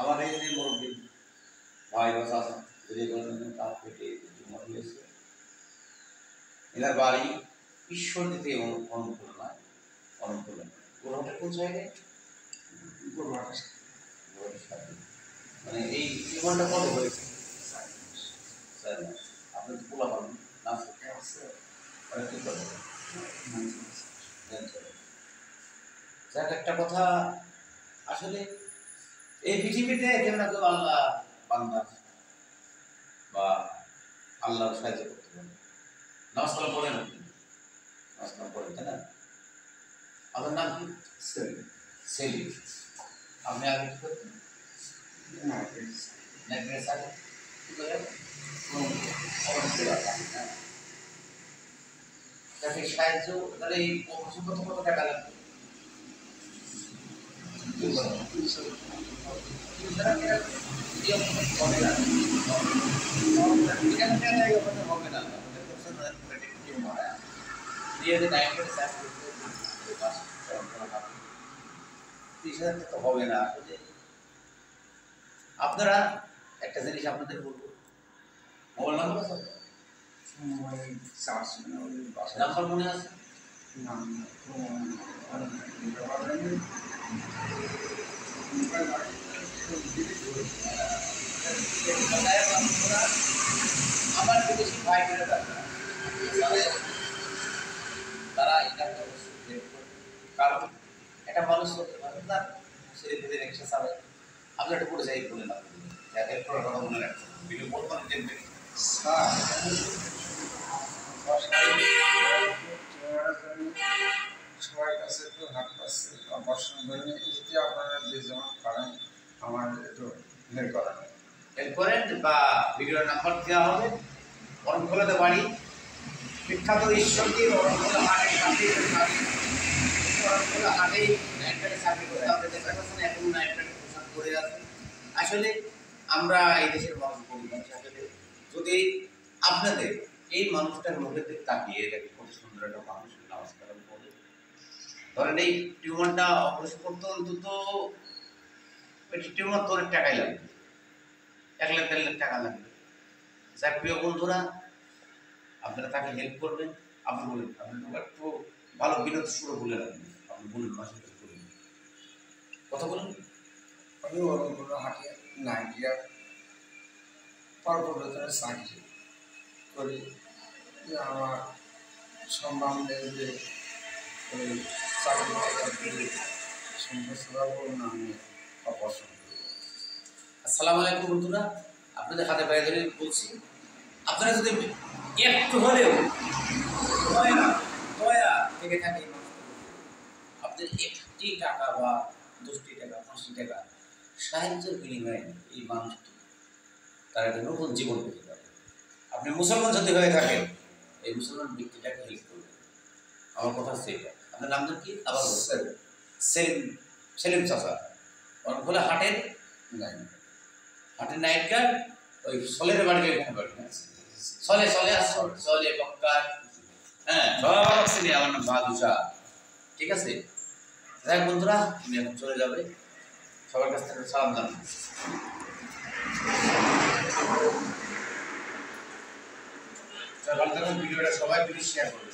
আমার এই যে মুরব্বী ভাই বা চাচা যদি বলেন তার পেটে টিউমার হয়েছে, এনার বাড়ি ঈশ্বরদীতে এবং অনুপ্রেরণা অনুপ্রেরণা গোলাটা কোন জায়গায় মানে এই টিউমারটা কবে হয়েছে? 4 মাস। আপনি তো পোলা পাবেন না আছে কি করবেন? যাক, একটা কথা, আসলে এই পৃথিবীতে কেউ না কেউ আল্লাহ বান্দা বা আল্লাহ সাহায্য করতে পারে। নামাজ কালাম পড়েন আপনি? নামাজ কালাম পড়েন, তাই না? আপনার নাম কি? সেলিম। আপনি আগে কি করতেন? তাকে সাহায্য, তাহলে এই কত কত টাকা লাগবে? হবে না, হবে না। আপনারা একটা জিনিস আপনাদের বলবো, মোবাইল নাম্বার আছে? নাম্বার মনে আছে? আমার বিদেশি ভাই বোনেরা তারা এটা কারণ একটা মানুষ করতে পারে না, ছেলেদের রিক্সা চালায়। আপনি একটা করে যাই বলে না, হেল্প করার কথা মনে রাখবেন। ভিডিও বলবেন দেখবেন সবার কাছে একটু হাত পাচ্ছে পড়াশোনা করে যদি আপনারা যে যেমন পারেন আমার একটু হেল্প করেন বা ভিডিওর নাম্বার দেওয়া হবে। অরণখোলাতে বাড়ি, বিখ্যাত ঈশ্বরদী অরণখোলা হাটের সাথে অরণখোলা হাটেই নাইট্রেটে চাকরি করতে আমাদের দেখা যাচ্ছে না, এখন নাইট্রেটে পোশাক করে আছে। আসলে আমরা এই দেশের মানুষ গরিব মানুষ, আসলে যদি আপনাদের এই মানুষটার মুখের দিকে তাকিয়ে দেখে কত সুন্দর একটা মানুষ নামাজ কালাম করে, ধরেন এই টিউমারটা অপারেশন করতে অন্তত টিউমার তো অনেক টাকাই লাগবে, 1 লাখ 1.5 লাখ টাকা লাগবে। যার প্রিয় বন্ধুরা, আপনারা তাকে হেল্প করবেন। আপনি বলেন, আপনি একটু ভালো বিনোদ সুরে বলে রাখবেন, আপনি বলুন, মাসে বলুন, কথা বলুন। আমি অরণখোলা হাটে নাইকিয়া পর্বতের চাকরি করি, যে আমার সম্মান নেই যে ওই চাকরি সম্পর্ক করুন, আমি অপছন্দ করব। আসসালামু আলাইকুম বন্ধুরা, আপনাদের হাতে পায়ে ধরে বলছি, আপনারা যদি একটু হলেও দয়া থেকে থাকে, আপনাদের 1টি টাকা বা 10টি টাকা 5টি টাকা সাহায্যের বিনিময়ে এই মানুষটি তার একটা নতুন জীবন পেতে পারে। আপনি মুসলমান যদি হয়ে থাকেন, এই মুসলমান ব্যক্তিটাকে হেল্প করবেন। আমার কথা সেটা। আপনার নাম কি? আবার সেলিম। সেলিম চাচা, অরণখোলা হাটের নাইট গার্ড, ওই সলের বাড়িতে এখানে বাড়ি সলে বক্কার, হ্যাঁ সব চিনি। আমার নাম বাদুশা, ঠিক আছে? যাই বন্ধুরা, তুমি এখন চলে যাবে, সবার কাছ থেকে সালাম জানাবেন। ভিডিওটা সবাই প্লিজ শেয়ার করবে।